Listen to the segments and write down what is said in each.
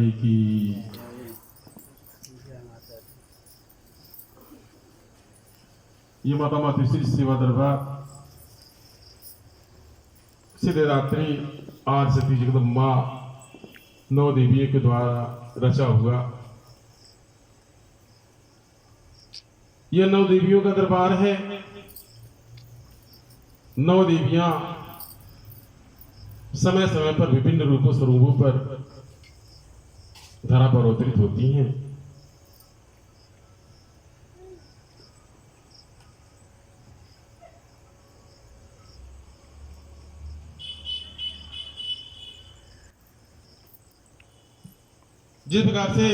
जी की। ये माता मातृश्री सेवा दरबार सिद्ध रात्रि आज सती जगदम्बा 9 देवियों के द्वारा रचा हुआ यह 9 देवियों का दरबार है। 9 देवियां समय समय पर विभिन्न रूपों स्वरूपों पर धरा पर अवतरित होती हैं। जिस प्रकार से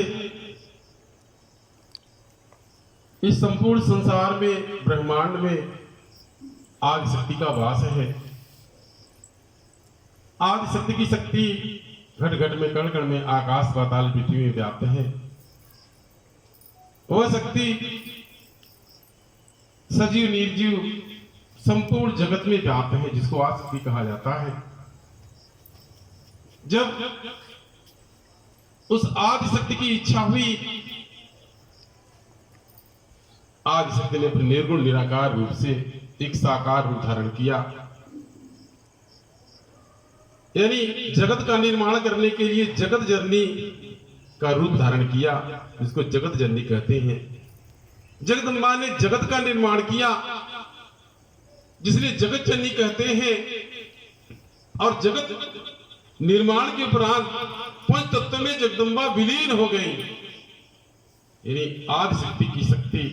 इस संपूर्ण संसार में ब्रह्मांड में आदि शक्ति का वास है। आदि शक्ति की शक्ति घट घट में कण कण में आकाश पाताल पृथ्वी में व्याप्त है। वह शक्ति सजीव निर्जीव संपूर्ण जगत में व्याप्त है, जिसको आदि शक्ति कहा जाता है। जब उस आदि शक्ति की इच्छा हुई, आदि शक्ति ने अपने निर्गुण निराकार रूप से एक साकार रूप धारण किया, यानी जगत का निर्माण करने के लिए जगत जननी का रूप धारण किया, जिसको जगत जननी कहते हैं। जगदम्बा ने जगत का निर्माण किया, जिसलिए जगत जननी कहते हैं। और जगत निर्माण के उपरांत पंच तत्व में जगदम्बा विलीन हो गई, यानी आदि शक्ति की शक्ति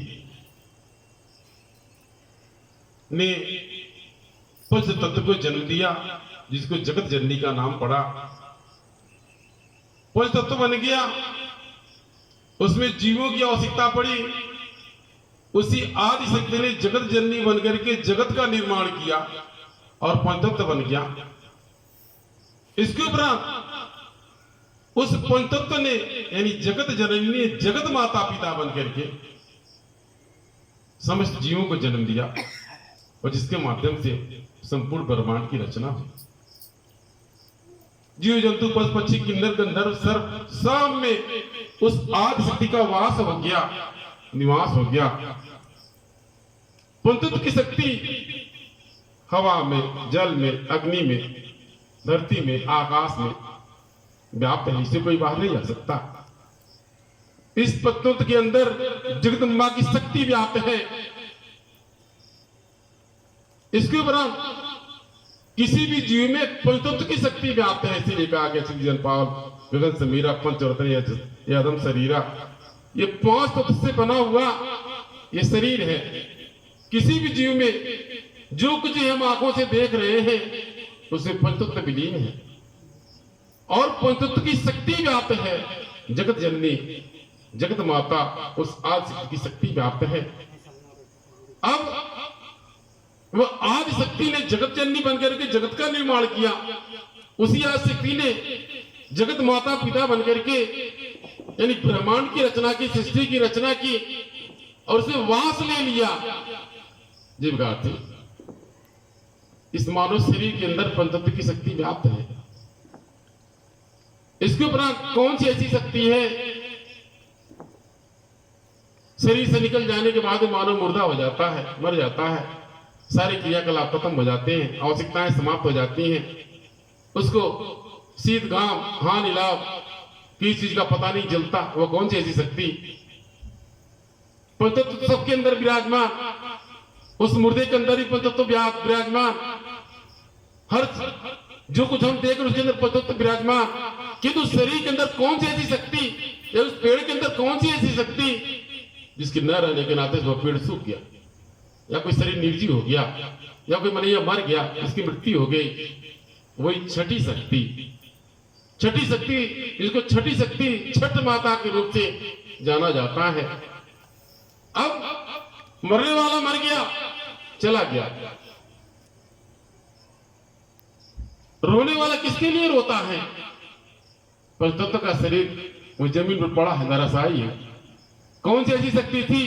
ने पंच तत्व को जन्म दिया, जिसको जगत जननी का नाम पड़ा। पंच तत्व बन गया, उसमें जीवों की आवश्यकता पड़ी। उसी आदि शक्ति ने जगत जननी बन करके जगत का निर्माण किया और पंचतत्व बन गया। इसके उपरांत उस पंचतत्व ने यानी जगत जननी ने जगत माता पिता बन करके समस्त जीवों को जन्म दिया, और जिसके माध्यम से संपूर्ण ब्रह्मांड की रचना हुई। जीव जंतु पशु पक्षी किन्नर गंधर्व सर्प सब में उस आदि शक्ति का वास हो गया, निवास हो गया। पंचतत्व की शक्ति हवा में, जल में, अग्नि में, धरती में, आकाश में व्याप्त है, इसे कोई बाहर नहीं जा सकता। इस पंचतत्व के अंदर जगदम्बा की शक्ति व्याप्त है। इसके उपरांत किसी भी जीव में पंचतत्व की शक्ति व्याप्त है। इसीलिए कहा गया सृजन पाल गगन समीरा पंचरत्न यदम शरीरा, ये 5 तत्व से बना हुआ ये शरीर है। किसी भी जीव में जो कुछ हम आंखों से देख रहे हैं उसमें पंचतत्व विलीन है, और पंचतत्व की शक्ति व्याप्त है। जगत जननी जगत माता उस आदि शक्ति की शक्ति व्याप्त है। अब वह आदि शक्ति ने जगत जननी बनकर के जगत का निर्माण किया। उसी आदि शक्ति ने जगत माता पिता बनकर के यानी ब्रह्मांड की रचना की, सृष्टि की रचना की, और उसे वास ले लिया। जीवगार्थी इस मानव शरीर के अंदर पंचतत्व की शक्ति व्याप्त है। इसके उपरांत कौन सी ऐसी शक्ति है, शरीर से निकल जाने के बाद मानव मुर्दा हो जाता है, मर जाता है, सारे क्रियाकलाप खत्म हो जाते हैं, आवश्यकताएं समाप्त हो जाती हैं, उसको शीत घाम हानि लाभ किसी चीज का पता नहीं चलता। वो कौन सी ऐसी शक्ति? पंचतत्व सबके अंदर विराजमान, उस मुर्दे के अंदर ही पंचतत्व विराजमान। हर जो कुछ हम देख रहे उसके अंदर पंचतत्व विराजमान, किंतु शरीर के अंदर कौन सी ऐसी शक्ति, या उस पेड़ के अंदर कौन सी ऐसी शक्ति जिसके न रहने के नाते वह पेड़ सूख गया, या कोई शरीर निर्जीव हो गया, या कोई मनैया मर गया, इसकी मृत्यु हो गई। वही छठी शक्ति, छठी शक्ति, जिसको छठी शक्ति छठ माता के रूप से जाना जाता है। अब मरने वाला मर गया, चला गया, रोने वाला किसके लिए रोता है? पंचतत्व का शरीर वो जमीन पर पड़ा है, नरसाई है। कौन सी ऐसी शक्ति थी,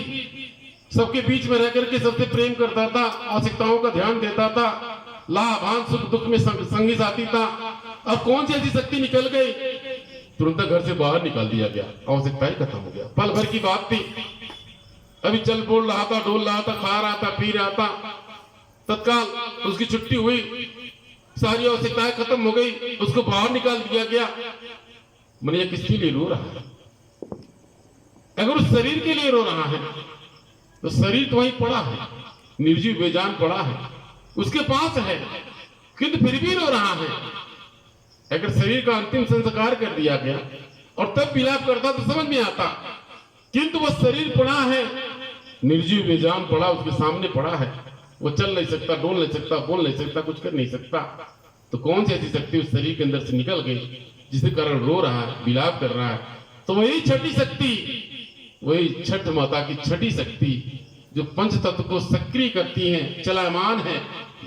सबके बीच में रह करके सबसे प्रेम करता था, आवश्यकताओं का ध्यान देता था, लाभान सुख दुख में संगी साथी था। अब कौन सी ऐसी शक्ति निकल गई तुरंत घर से बाहर निकाल दिया गया, आवश्यकता ही खत्म हो गया। पल भर की बात थी, अभी चल बोल रहा था, डोल रहा था, खा रहा था, पी रहा था, तत्काल उसकी छुट्टी हुई, सारी आवश्यकताएं खत्म हो गई, उसको बाहर निकाल दिया गया। मन ये किसके लिए रो रहा है? अगर उस शरीर के लिए रो रहा है तो शरीर तो वहीं पड़ा है, निर्जीव बेजान पड़ा है, उसके पास है, किंतु फिर भी रो रहा है। अगर शरीर का अंतिम संस्कार कर दिया गया और तब विलाप करता तो समझ में आता, किंतु वह शरीर पड़ा है, निर्जीव बेजान पड़ा, उसके सामने पड़ा है, वो चल नहीं सकता, डोल नहीं सकता, बोल नहीं सकता, कुछ कर नहीं सकता। तो कौन सी ऐसी शक्ति उस शरीर के अंदर से निकल गई जिसके कारण रो रहा है, विलाप कर रहा है? तो वही छठी शक्ति, वही छठ माता की छठी शक्ति जो पंच तत्व को सक्रिय करती है, चलायमान है,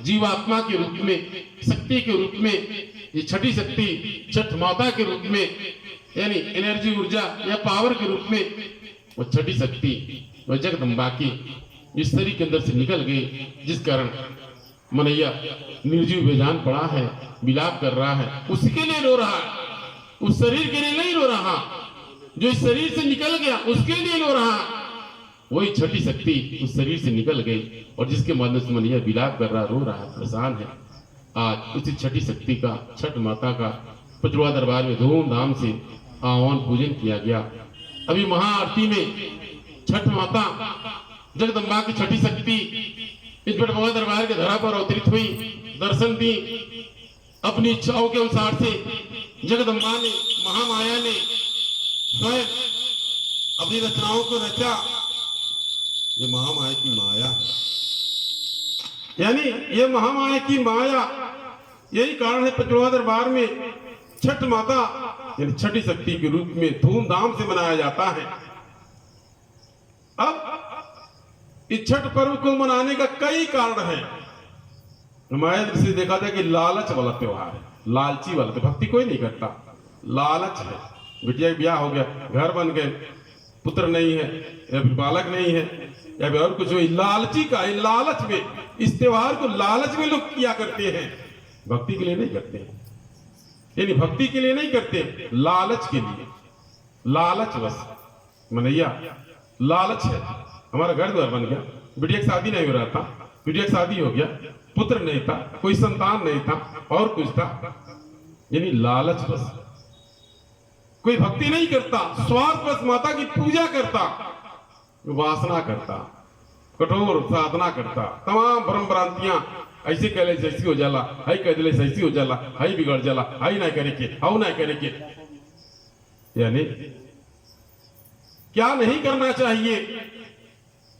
जीवात्मा के रूप में, शक्ति के रूप में। ये छठी शक्ति छठ माता के रूप में, यानी एनर्जी, ऊर्जा या पावर के रूप में, वो छठी शक्ति वो जगदम्बा की इस शरीर के अंदर से निकल गई, जिस कारण मनैया निर्जीव बेजान पड़ा है, विलाप कर रहा है, उसके लिए रो रहा है, उस शरीर के लिए नहीं रो रहा, जो इस शरीर से निकल गया उसके लिए रो रहा। वही छठी शक्ति उस शरीर से निकल गई और जिसके माध्यम से मनैया विलाप कर रहा, रो रहा है, परेशान है। आज उसी छठी शक्ति का, छठ माता का पचरुआ दरबार में धूमधाम से आह्वान पूजन किया गया। अभी महाआरती में छठ माता जगदम्बा की छठी शक्ति इस पचरुआ दरबार के धरा पर अवतरित हुई, दर्शन दी। अपनी इच्छाओं के अनुसार से जगदम्बा ने, महामाया ने स्वयं अपनी रचनाओं को रचा। ये महामाया की माया, यानी ये महामाया की माया, यही कारण है पचरुआ दरबार में छठ माता यानी छठी शक्ति के रूप में धूमधाम से मनाया जाता है। अब इस छठ पर्व को मनाने का कई कारण है। हमारे दृष्टि से देखा जाए कि लालच वाला त्योहार है, लालची वाला, तो भक्ति कोई नहीं करता, लालच है। बिटिया ब्याह हो गया, घर बन गए, पुत्र नहीं है या फिर बालक नहीं है या फिर और कुछ हो, लालची का, लालच में, इस त्योहार को लालच में लोग किया करते हैं, भक्ति के लिए नहीं करते हैं। यानी भक्ति के लिए नहीं करते, लालच के लिए, लालच बस। मनैया लालच है। हमारा घर द्वार बन गया, बिटिया की शादी नहीं हो रहा था, बिटिया की शादी हो गया, पुत्र नहीं था, कोई संतान नहीं था, और कुछ था, यानी लालच बस। कोई भक्ति नहीं करता, स्वार्थ बस माता की पूजा करता, वासना करता, कठोर साधना करता, तमाम भ्रम भ्रांतियां, ऐसे कह ले ऐसी हो जाला, हाई कह दिले ऐसी हो जाला, हाई बिगड़ जाला, हाई ना करे के, हाउ ना करे के। यानी क्या नहीं करना चाहिए?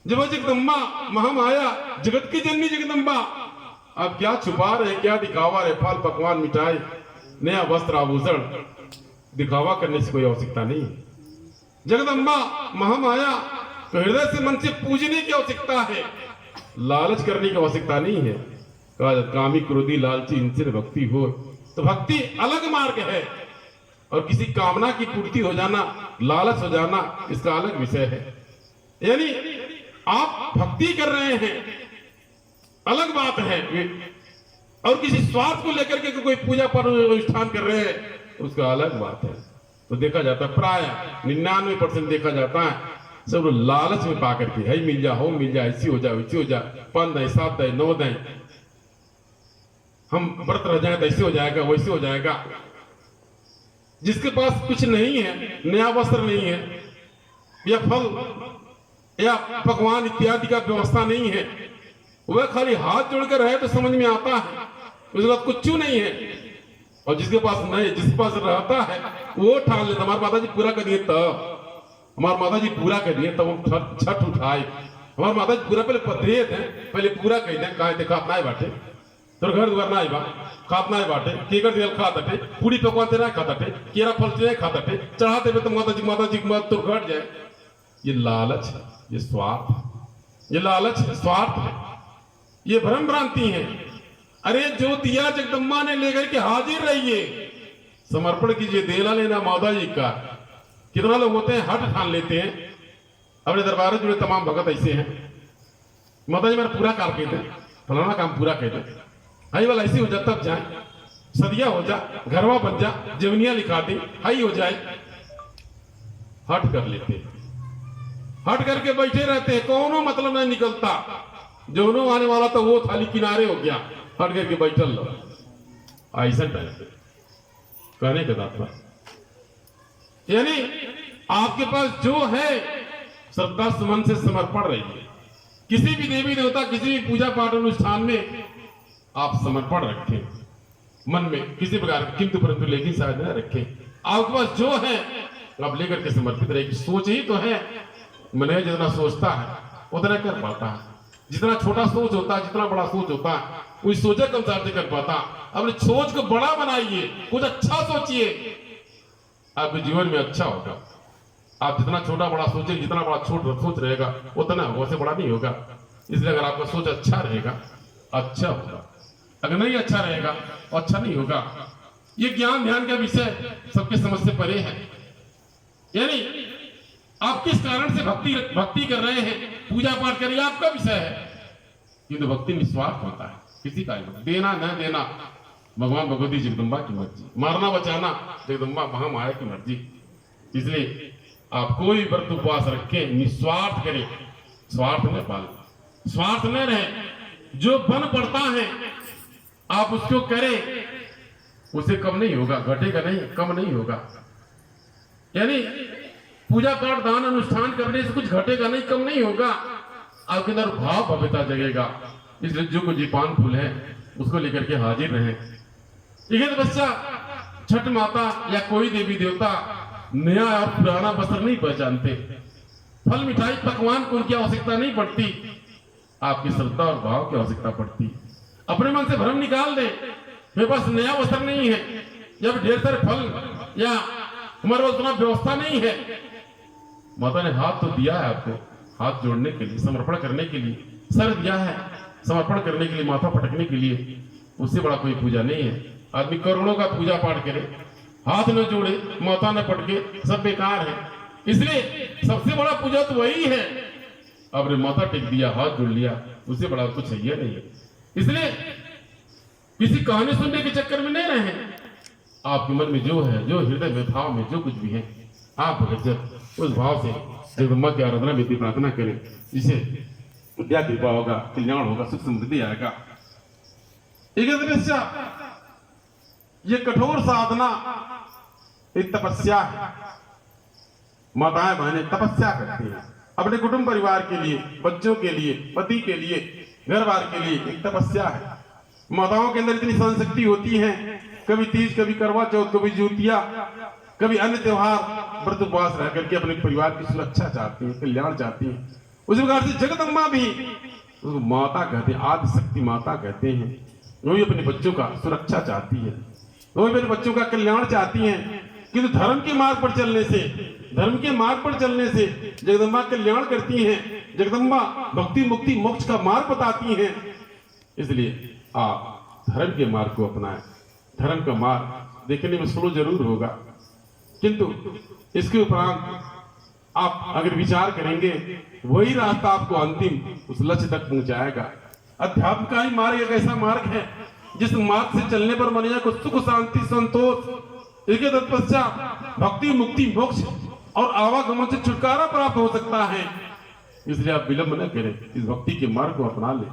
जब जगदम्बा महामाया जगत की जननी जगदम्बा, अब क्या छुपा रहे, क्या दिखावा रहे? फल पकवान मिठाई, नया वस्त्र आभूषण, दिखावा करने से कोई आवश्यकता नहीं है। जगदम्बा महामाया तो हृदय से, मन से पूजने की आवश्यकता है, लालच करने की आवश्यकता नहीं है। कामी क्रोधी लालची इनसे भक्ति हो, तो भक्ति अलग मार्ग है, और किसी कामना की पूर्ति हो जाना, लालच हो जाना, इसका अलग विषय है। यानी आप भक्ति कर रहे हैं, अलग बात है, और किसी स्वार्थ को लेकर के कोई पूजा पर अनुष्ठान कर रहे हैं, उसका अलग बात है। तो देखा जाता है प्राय 99% देखा जाता है सब लोग लालच में पा करके, है मिल जा, हो मिल जा, ऐसी हो जा, वैसी हो जा, 5 दें 7 दें 9 दें, हम व्रत रह जाए तो ऐसे हो जाएगा, वैसे हो जाएगा। जिसके पास कुछ नहीं है, नया वस्त्र नहीं है, या फल या पकवान इत्यादि का व्यवस्था नहीं है, वह खाली हाथ जोड़कर रहे तो समझ में आता है, उसके बाद कुछ नहीं है। और जिसके पास नहीं, जिसके पास रहता है वो ठान लेता, हमारे माता जी पूरा करिए तब, हमारे माता जी पूरा करिए तब हम छठ उठाए। हमारे माता जी पूरा पहले पधरे थे, पहले पूरा कह दें, कहा देखा अपना बाटे तो घर द्वार ना बा, खातना बाटे, केकर दियल खा दटे, पूरी पकवान तेरा खा दटे, केरा फल तेरा खा दटे, चढ़ाते हुए तो माता जी की मत तो घट जाए। ये लालच है, ये स्वार्थ, ये लालच है, स्वार्थ है, ये भ्रम भ्रांति है। अरे जो दिया जगदम्बा ने लेकर के हाजिर रहिए, समर्पण कीजिए, देना लेना माता जी का। कितना लोग होते हैं हट ठान लेते हैं, अपने दरबार में जुड़े तमाम भगत ऐसे हैं, माता जी मेरा पूरा काम कहते हैं, फलाना काम पूरा कहते हैं, आई वाला ऐसी हो जाए तब जाए, सदिया हो जा, घरवा बन जा, जवनिया लिखा दे, हाई हो जाए, हट कर लेते, हट करके बैठे रहते हैं, कोनो मतलब नहीं निकलता। जोनो आने वाला तो वो थाली किनारे हो गया, हट करके बैठल लो। ऐसा टाइप कहने का तात्पर्य यानी आपके पास जो है श्रद्धा सुमन से समर्पण रहिए। किसी भी देवी देवता, किसी भी पूजा पाठ अनुष्ठान में आप समर्पण रखें मन में किसी प्रकार, किंतु परंतु लेकिन शायद न रखें। आपके पास जो है आप लेकर के समर्पित रहेगी। सोच ही तो है, मन जितना सोचता है उतना कर पाता है। जितना छोटा सोच होता है, जितना बड़ा सोच होता है, उस सोचे के अनुसार से कर पाता। अपने सोच को बड़ा बनाइए, कुछ अच्छा सोचिए, आपके जीवन में अच्छा होगा। आप जितना छोटा बड़ा सोचेंगे, जितना बड़ा सोच रहेगा उतना होगा, उससे बड़ा नहीं होगा। इसलिए अगर आपका सोच अच्छा रहेगा, अच्छा होगा। अगर नहीं अच्छा रहेगा, अच्छा नहीं होगा। ये ज्ञान ध्यान का विषय सबके समझ से परे है। यानी आप किस कारण से भक्ति कर रहे हैं, पूजा पाठ कर रहे हैं, आपका विषय है। किंतु भक्ति निस्वार्थ होता है, किसी का देना न देना भगवान भगवती जगदम्बा की मर्जी, मारना बचाना जगदम्बा महामाया की मर्जी। इसलिए आप कोई व्रत उपवास रखें, निस्वार्थ करें, स्वार्थ न पालें, स्वार्थ न रहे। जो बन पड़ता है आप उसको करें, उसे कम नहीं होगा, घटेगा नहीं, कम नहीं होगा। यानी पूजा पाठ दान अनुष्ठान करने से कुछ घटेगा नहीं, कम नहीं होगा। आपके अंदर भाव भव्यता जगेगा। इसलिए जो कुछ पान फूल है उसको लेकर के हाजिर रहे। एक बच्चा छठ माता या कोई देवी देवता नया और पुराना वस्त्र नहीं पहचानते। फल मिठाई पकवान को उनकी आवश्यकता नहीं पड़ती, आपकी श्रद्धा और भाव की आवश्यकता पड़ती। अपने मन से भ्रम निकाल दे, मेरे पास नया वस्त्र नहीं है, जब ढेर सारे फल या हमारे पास उतना व्यवस्था नहीं है। माता ने हाथ तो दिया है आपको, हाथ जोड़ने के लिए, समर्पण करने के लिए, सर दिया है समर्पण करने के लिए, माथा पटकने के लिए। उससे बड़ा कोई पूजा नहीं है। आदमी करोड़ों का पूजा पाठ करे, हाथ न जोड़े, माथा न पटके, सब बेकार है। इसलिए सबसे बड़ा पूजा तो वही है। आपने माथा टेक दिया, हाथ जोड़ लिया, उससे बड़ा कुछ है नहीं है। इसलिए किसी कहानी सुनने के चक्कर में नहीं रहे। आपके मन में जो है, जो हृदय में भाव में जो कुछ भी है, आप उस भाव से जगदम्बा की आराधना में प्रार्थना करें, जिसे क्या कृपा होगा, कल्याण होगा, सुख समृद्धि आएगा। ये कठोर साधना एक तपस्या है। माताएं बहनें तपस्या करती हैं अपने कुटुंब परिवार के लिए, बच्चों के लिए, पति के लिए, घर बार के लिए। एक तपस्या है। माताओं के अंदर इतनी सहनशक्ति होती है, कभी तीज, कभी करवा चौथ, कभी ज्योतिया, कभी अन्य त्योहार व्रत उपवास रह करके अपने परिवार की सुरक्षा चाहती है, कल्याण चाहती है। उसी प्रकार से जगदम्बा भी उसको माता कहते हैं, आदि शक्ति माता कहते हैं। वो भी अपने बच्चों का सुरक्षा चाहती है, वो भी अपने बच्चों का कल्याण चाहती हैं। किंतु धर्म के मार्ग पर चलने से, धर्म के मार्ग पर चलने से जगदम्बा कल्याण करती हैं। जगदम्बा भक्ति मुक्ति मोक्ष का मार्ग बताती हैं। इसलिए आप धर्म के मार्ग को अपनाएं। धर्म का मार्ग देखने में स्लो जरूर होगा, किंतु इसके उपरांत आप अगर विचार करेंगे, वही रास्ता आपको अंतिम उस लक्ष्य तक पहुंचाएगा। अध्यात्म का ही मार्ग एक ऐसा मार्ग है जिस मार्ग से चलने पर मनुष्य को सुख, शांति, संतोष, इसके तत्पश्चात भक्ति मुक्ति मोक्ष और आवागमन से छुटकारा प्राप्त हो सकता है। इसलिए आप विलंब न करें, इस भक्ति के मार्ग को अपना लें,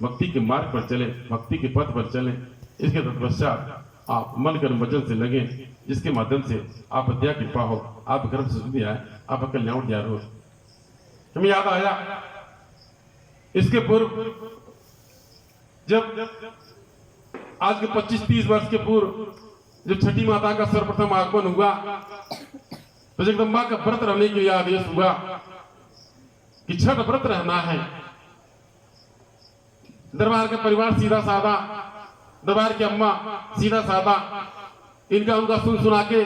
भक्ति के मार्ग पर चले, भक्ति के पथ पर चले। इसके तत्पश्चात आप मन कर्म वचन से लगे, जिसके माध्यम से आप अध्याय कृपा हो, आप गर्भ से शुद्धि आए, आपका कल्याण तैयार हो। हमें याद आया इसके पूर्व, जब आज के 25-30 वर्ष के पूर्व जब छठी माता का सर्वप्रथम आगमन हुआ, तो जगदम्बा का व्रत रहने के लिए आदेश हुआ कि छठ व्रत रहना है। दरबार का परिवार सीधा साधा, दरबार की अम्मा सीधा साधा, इनका उनका सुन सुना के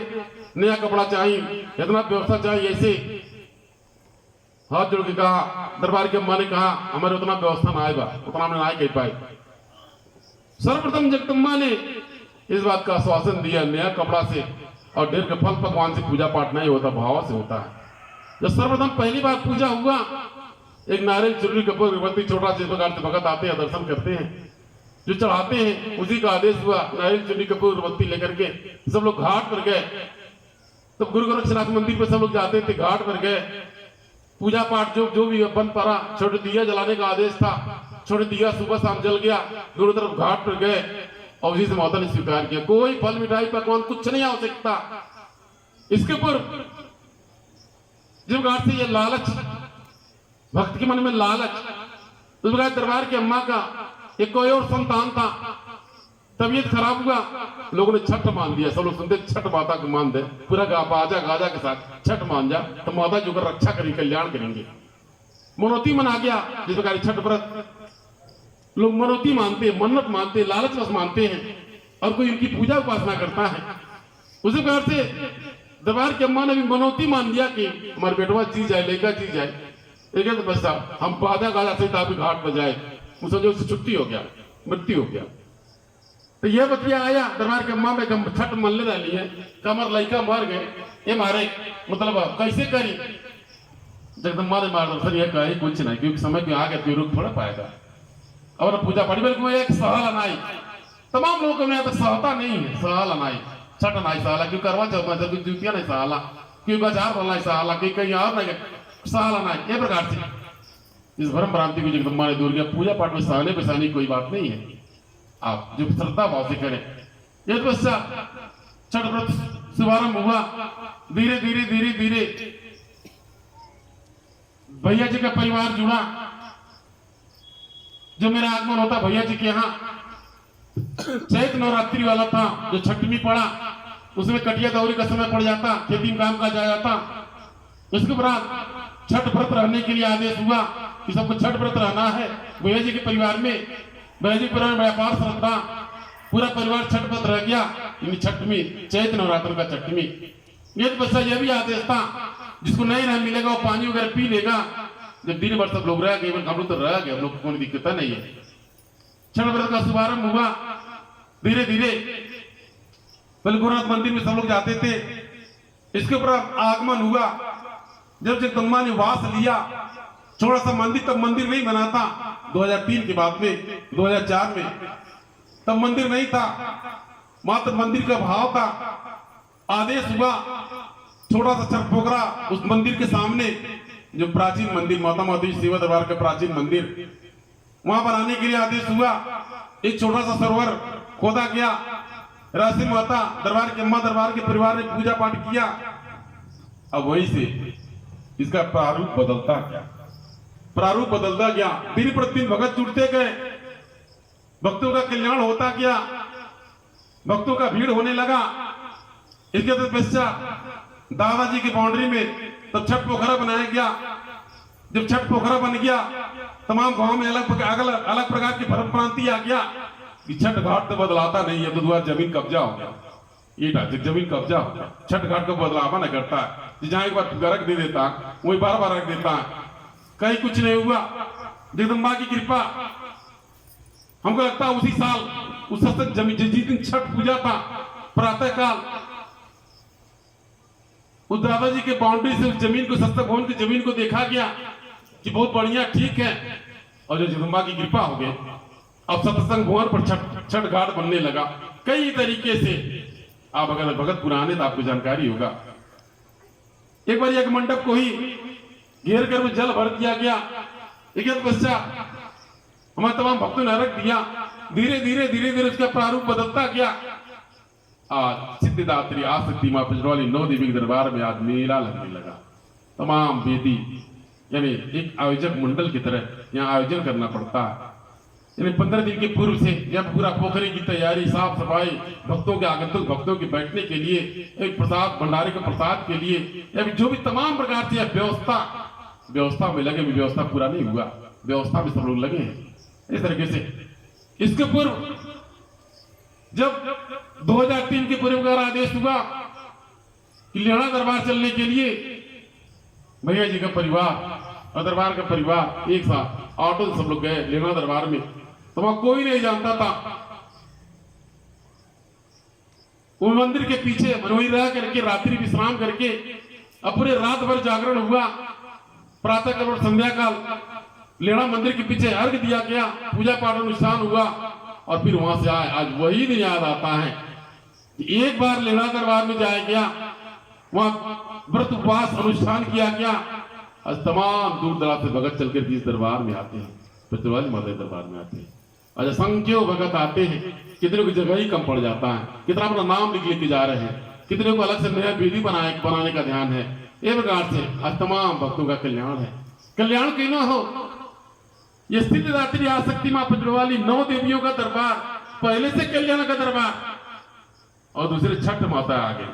नया कपड़ा चाहिए, इतना व्यवस्था चाहिए, ऐसे हाथ जोड़ के कहा। दरबार की अम्मा ने कहा हमारे उतना व्यवस्था ना आएगा, उतना हमने ना कह पाए। सर्वप्रथम जगदम्बा ने इस बात का आश्वासन दिया, नया कपड़ा से और ढेर के फल पकवान से पूजा पाठ नहीं होता, भाव से होता है। जब सर्वप्रथम पहली बार पूजा हुआ, एक नारियल चुनरी कपूर छोटा जिस प्रकार से भगत आते हैं, दर्शन करते हैं, जो चढ़ाते हैं उसी का आदेश हुआ। नारियल चुन्नी कपूर बत्ती लेकर के सब लोग घाट पर गए। तो गुरु गोरक्षनाथ मंदिर पे सब लोग जाते थे, घाट पर गए, पूजा पाठ जो भी बंद पड़ा, छोटे दिया जलाने का आदेश था, छोटे दिया सुबह शाम जल गया। दोनों तरफ घाट पर गए और उसी से माता ने स्वीकार किया। कोई फल मिठाई पकवान कुछ नहीं आवश्यकता। इसके पूर्व जब घाट से ये लालच, भक्त के मन में लालच, उस प्रकार दरबार की अम्मा का एक कोई और संतान था, तबीयत खराब हुआ, लोगों ने छठ मान दिया। सब लोग सुनते छठ माता को मान दे, पूरा बाजा गाजा के साथ छठ मान जा तो माता जो कर रक्षा करेंगे, कल्याण करेंगे। मनोती मना गया। जिस प्रकार छठ व्रत लोग मनोती मानते हैं, मन्नत मानते हैं, लालच बस मानते हैं और कोई उनकी पूजा उपासना करता है। उसी प्रकार से दरबार की अम्मा ने भी मनोती मान लिया कि हमारे बेटवा जी जाए, लेगा जी जाए, एक तो बस हम बाजा गाजा से ताकि घाट पर जाए। मुझे उससे छुट्टी हो गया, मृत्यु हो गया। तो यह बतिया आया दरबार के अम्मा में छठ मल्ले डाली है, कमर लड़का मर गए, ये मारे मतलब कैसे करी। जगदम्बा ने मार्गदर्शन यह कही कुछ नहीं, क्योंकि समय क्यों आ गया, कोई रुक थोड़ा पाएगा। और पूजा पाठ बिल्कुल एक सहल अनाई, तमाम लोगों को यहाँ तक सहता नहीं है। सहल अनाई, छठ अनाई सहला, क्यों करवा चौथ में कोई जूतियां नहीं सहला, क्यों बाजार बोलना सहला, क्यों कहीं और नहीं सहल अनाई। ये प्रकार से इस भ्रम भ्रांति को जगदम्बा ने दूर किया। पूजा पाठ में सहने बसाने कोई बात नहीं है, आप जो श्रद्धा भाव से करें। ये छठ व्रत शुभारंभ हुआ। धीरे धीरे धीरे धीरे भैया जी का परिवार जुड़ा। जो मेरा आगमन होता भैया जी के यहाँ चैत नवरात्रि वाला था, जो छठवीं पड़ा उसमें कटिया दौरी का समय पड़ जाता, खेती में काम काज आ जाता। उसके बाद छठ व्रत रहने के लिए आदेश हुआ कि सबको छठ व्रत रहना है। भैया जी के परिवार में, भैया जी परिवार में व्यापार श्रद्धा, पूरा परिवार छठ व्रत रह गया। छठवीं चैत नवरात्र का छठवीं। ये तो बच्चा यह भी आदेश था, जिसको नहीं रह मिलेगा वो पानी वगैरह पी लेगा। जब दिन भर सब लोग रह गए, हम लोग तो रह गए, हम लोग को कोई दिक्कत नहीं है। छठ व्रत का शुभारंभ हुआ। धीरे धीरे बलगुरुनाथ मंदिर में सब लोग जाते थे। इसके ऊपर आगमन हुआ। जब जगदम्बा ने वास लिया, थोड़ा सा मंदिर, तब मंदिर नहीं बना था। 2003 के बाद में, 2004 में तब मंदिर नहीं था, मात्र मंदिर का भाव था। आदेश हुआ छोटा सा छठपोखरा उस मंदिर के सामने, जो प्राचीन मंदिर माता माधवी सेवा दरबार का प्राचीन मंदिर, वहां बनाने के लिए आदेश हुआ। एक छोटा सा सरोवर खोदा गया। राशि माता दरबार के अम्मा दरबार के परिवार ने पूजा पाठ किया। अब वही से इसका प्रारूप बदलता गया, प्रारूप बदलता गया। दिन प्रतिदिन भगत जुड़ते गए, भक्तों का कल्याण होता गया, भक्तों का भीड़ होने लगा। इसके पश्चात दादाजी की बाउंड्री में तब छठ पोखरा बनाया गया। जब छठ पोखरा बन गया, तमाम गांव में अलग प्रकार की भ्रम भ्रांति आ गया कि छठ घाट तो बदलाता नहीं है, तो दोबारा जमीन कब्जा हो गया। ये जमीन कब्जा हो गया, छठ घाट को बदलावा न करता है। जहां एक बार रख दे देता वही बार बार रख देता है। कहीं कुछ नहीं हुआ। जगदम्बा की कृपा, हमको लगता है उसी साल उस जमीन जिस दिन छठ पूजा था, प्रातः काल उस दादाजी के बाउंड्री से उस जमीन को, सत्संग भवन की जमीन को देखा गया कि बहुत बढ़िया, ठीक है। और जो जगदम्बा की कृपा हो गई, अब सत्संग भवन पर छठ घाट बनने लगा। कई तरीके से आप अगर भगत पुराने तो आपको जानकारी होगा। एक बार एक मंडप को ही घेर कर में जल भर दिया गया। एक पश्चात हमारे तमाम भक्तों ने रख दिया। धीरे धीरे धीरे धीरे उसका प्रारूप बदलता गया। आज सिद्धिदात्री आसक्ति मां पचरौली 9 देवी के दरबार में आज मेला लगने लगा। तमाम वेदी यानी एक आयोजक मंडल की तरह यहाँ आयोजन करना पड़ता है। यानी 15 दिन के पूर्व से जब पूरा पोखरी की तैयारी, साफ सफाई, भक्तों के आगंतुक भक्तों के बैठने के लिए, एक प्रसाद भंडारे के प्रसाद के लिए, या जो भी तमाम प्रकार की व्यवस्था में लगे। व्यवस्था पूरा नहीं हुआ, व्यवस्था में सब लोग लगे हैं इस तरीके से। इसके पूर्व जब 2003 के पूर्व का आदेश हुआ कि लेना दरबार चलने के लिए, भैया जी का परिवार और दरबार का परिवार एक साथ ऑटो से सब लोग गए लेना दरबार में। तो वहां कोई नहीं जानता था। वो मंदिर के पीछे वहीं रह करके रात्रि विश्राम करके अब पूरे रात भर जागरण हुआ। प्रातः काल और संध्या काल लेना मंदिर के पीछे अर्घ दिया गया, पूजा पाठ अनुष्ठान हुआ। और फिर वहां से आए। आज वही दिन याद आता है कि एक बार लेना दरबार में जाया गया, वहां व्रत उपवास अनुष्ठान किया गया। आज तमाम दूर दराज से भगत चलकर इस दरबार में आते हैं, पचरवाली माता दरबार में आते हैं। आज असंख्य भगत आते हैं, कितने को जगह ही कम पड़ जाता है, कितना अपना नाम लिख लेके जा रहे हैं, कितने को अलग से नया वेदी बनाने का ध्यान है। ये प्रकार से आज तमाम भक्तों का कल्याण है। कल्याण क्यों ना हो, ये सिद्धिदात्री आसक्ति मां पचरवाली 9 देवियों का दरबार, पहले से कल्याण का दरबार, और दूसरे छठ माता आ गई,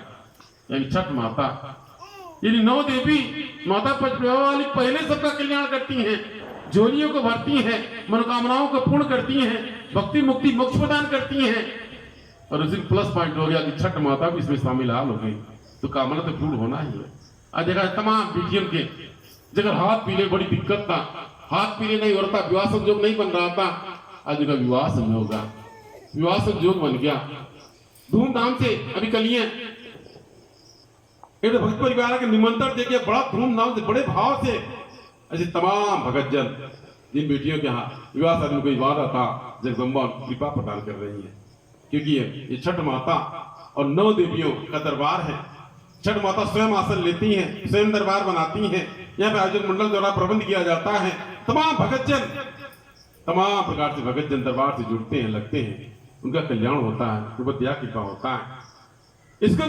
यानी छठ माता, यानी 9 देवी माता पचरवाली पहले सबका कल्याण करती हैं, झोलियों को भरती हैं, मनोकामनाओं को पूर्ण करती हैं, भक्ति मुक्ति मोक्ष प्रदान करती हैं। और उसी प्लस पॉइंट हो गया कि छठ माता भी इसमें शामिल हाल हो गई, तो कामना तो पूर्ण होना ही है। आज देखा तमाम बेटियों के जगह हाथ पीले बड़ी दिक्कत था, हाथ पीले नहीं हो रहा था, विवाह संयोग नहीं बन रहा था, आज उनका विवाह संयोग होगा, विवाह संयोग बन गया धूमधाम से। अभी कलिए एक भक्त परिवार के निमंत्रण देके बड़ा धूमधाम से बड़े भाव से ऐसे तमाम भगत जन जिन बेटियों के यहाँ विवाह शादी को वादा था, जगदम्बा कृपा प्रदान कर रही है, क्योंकि ये छठ माता और 9 देवियों का दरबार है। छठ माता स्वयं आसन लेती हैं, स्वयं दरबार बनाती हैं, यहाँ पे आयोजक मंडल द्वारा प्रबंध किया जाता है। तमाम भगत जन, तमाम प्रकार से भगत जन दरबार से जुड़ते हैं, लगते हैं, उनका कल्याण होता है, कृपा होता है। इसके